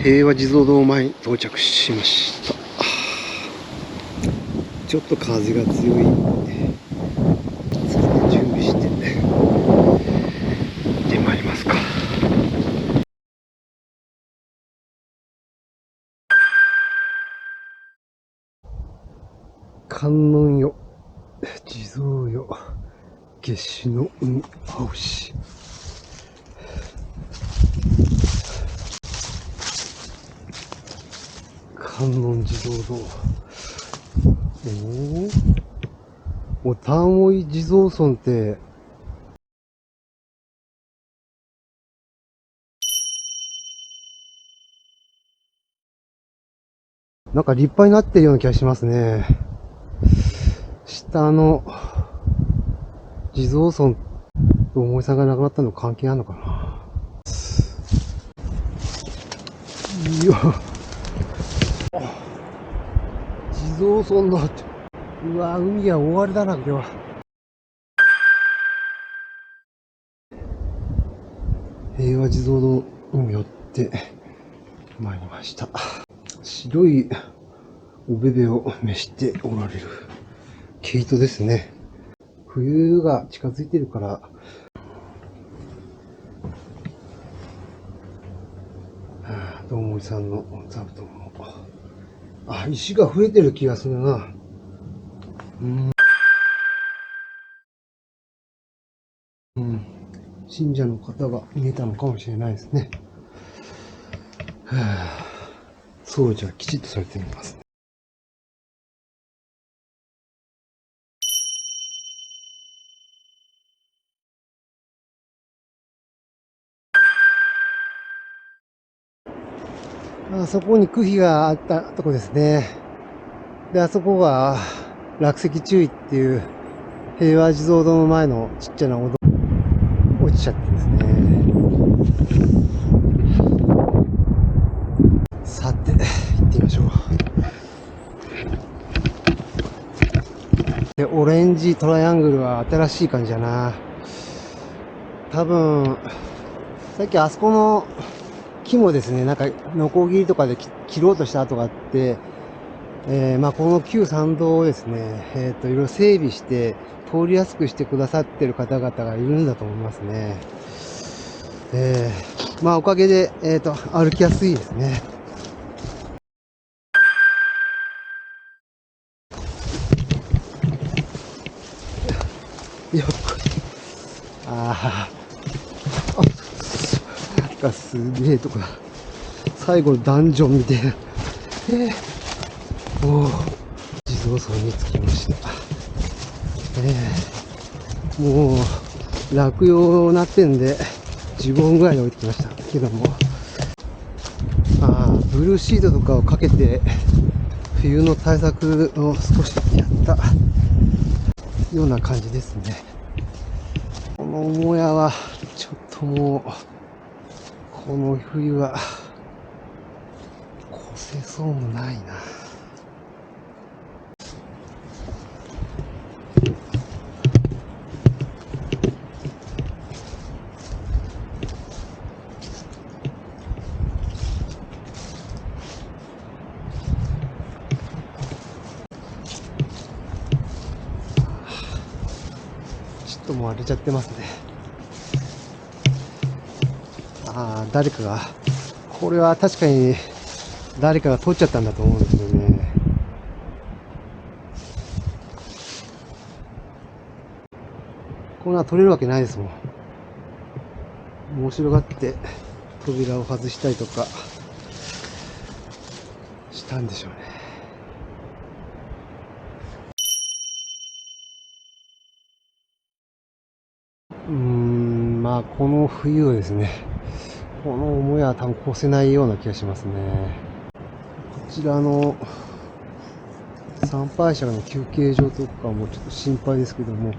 平和地蔵堂前に到着しました。ちょっと風が強いので、それで準備して行ってまいりますか。観音よ、地蔵よ、夏至の海青し。観音地蔵堂。お丹追地蔵村って、なんか立派になってるような気がしますね。下の地蔵村、大森さんが亡くなったの関係あるのかな。いや、地蔵村だって。うわ、海は大荒れだな、これは。平和地蔵堂によって参りました。白いおべべを召しておられる毛糸ですね。冬が近づいてるから、どうもりさんの座布団も。石が増えてる気がするな。信者の方が見えたのかもしれないですね。掃除はきちっとされていますね。あそこに区碑があったとこですね。で、あそこが落石注意っていう平和地蔵堂の前のちっちゃなお堂落ちちゃってですね。さて、行ってみましょう。で、オレンジトライアングルは新しい感じだな。多分、さっきあそこの木もですね、なんか、ノコギリとかで切ろうとした跡があって、この旧参道をですね、いろいろ整備して、通りやすくしてくださってる方々がいるんだと思いますね。おかげで、歩きやすいですね。よっすげえとこだ。最後のダンジョンみたいな。地蔵村に着きました。もう、落葉なってんで、15分ぐらいで降りてきましたけども、ブルーシートとかをかけて、冬の対策を少しやったような感じですね。この母屋は、ちょっともう、この冬は、越せそうもないな。ちょっともう荒れちゃってますね。誰かが、これは確かに誰かが取っちゃったんだと思うんですよね。こんな取れるわけないですもん。面白がって扉を外したりとかしたんでしょうね。この冬はですね、この母屋は多分越せないような気がしますね。こちらの参拝者の休憩所とかもちょっと心配ですけども、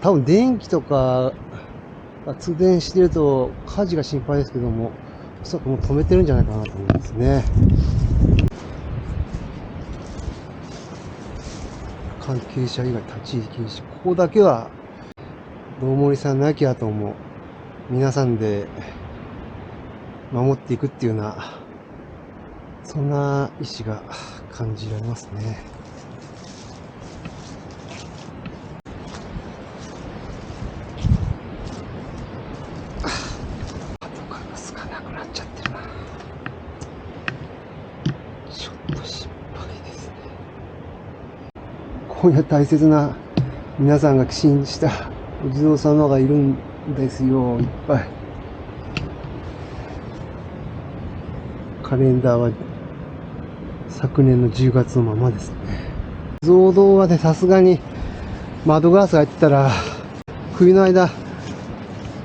多分電気とかが通電してると火事が心配ですけども、おそらくもう止めてるんじゃないかなと思いますね。関係者以外立ち入り禁止。ここだけは、道森さん亡き後も皆さんで守っていくっていうようなそんな意志が感じられますね。パトカーが少なくなっちゃってるな。ちょっと心配ですね。今夜大切な皆さんが寄進したお地蔵様がいるんですよ、いっぱい。カレンダーは昨年の10月のままですね。増道はね、さすがに窓ガラスが入ってたら、冬の間、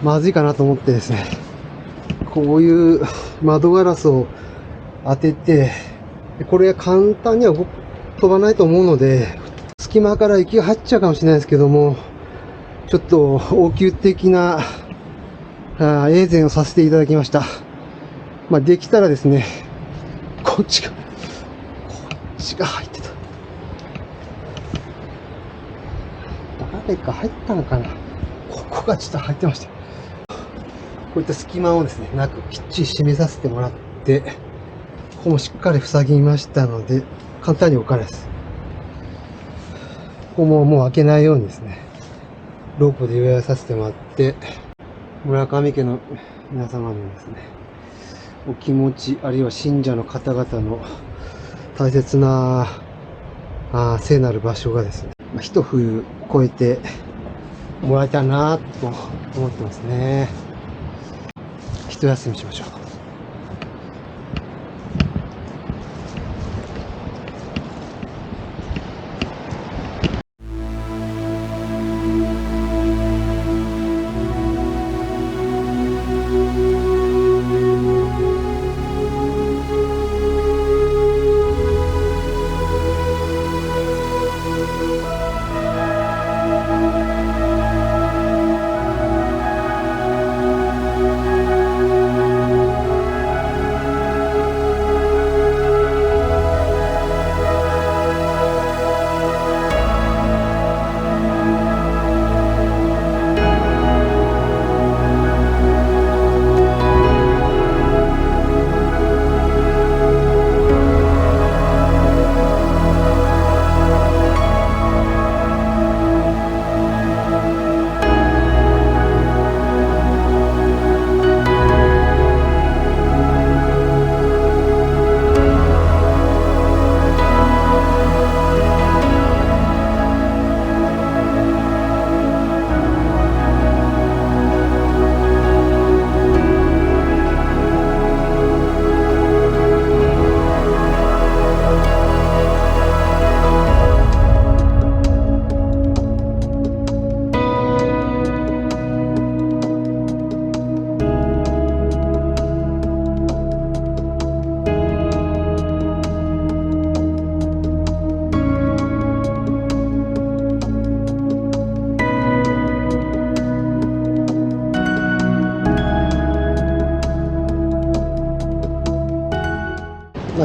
まずいかなと思ってですね、こういう窓ガラスを当てて、これ簡単には飛ばないと思うので、隙間から息が入っちゃうかもしれないですけども、ちょっと応急的なエーゼンをさせていただきました。まあ、できたらですね、こっちが入ってた。誰か入ったのかな。ここがちょっと入ってました。こういった隙間をですね、なくきっちり締めさせてもらって、ここもしっかり塞ぎましたので、簡単に置かないです。ここももう開けないようにですね、ロープで予約させてもらって、村上家の皆様のですね、お気持ち、あるいは信者の方々の大切な聖なる場所がですね、一冬越えてもらえたらなと思ってますね。一休みしましょう。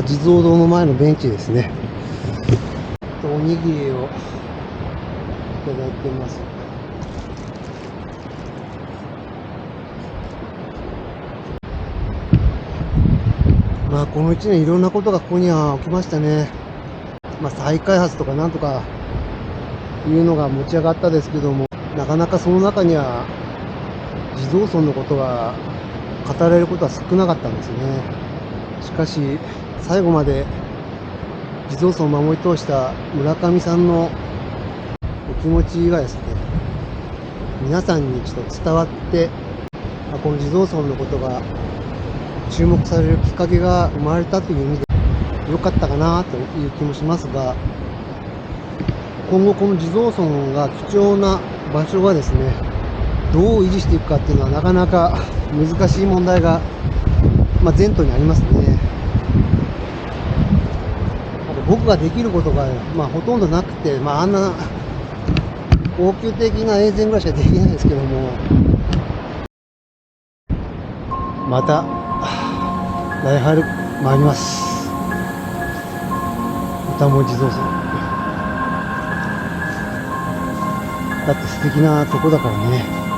地蔵堂の前のベンチですね。おにぎりをいただいてます。まあこの1年いろんなことがここには起きましたね。まあ再開発とかなんとかいうのが持ち上がったですけども、なかなかその中には地蔵尊のことが語られることは少なかったんですね。しかし最後まで地蔵尊を守り通した村上さんのお気持ちがですね、皆さんにちょっと伝わって、この地蔵尊のことが注目されるきっかけが生まれたという意味で良かったかなという気もしますが、今後この地蔵尊が貴重な場所がですね、どう維持していくかっていうのはなかなか難しい問題が、前途にありますね。僕ができることが、ほとんどなくて、あんな応急的なエーゼンぐらいしかできないんですけども、また来春参ります。歌も地蔵尊だって素敵なとこだからね。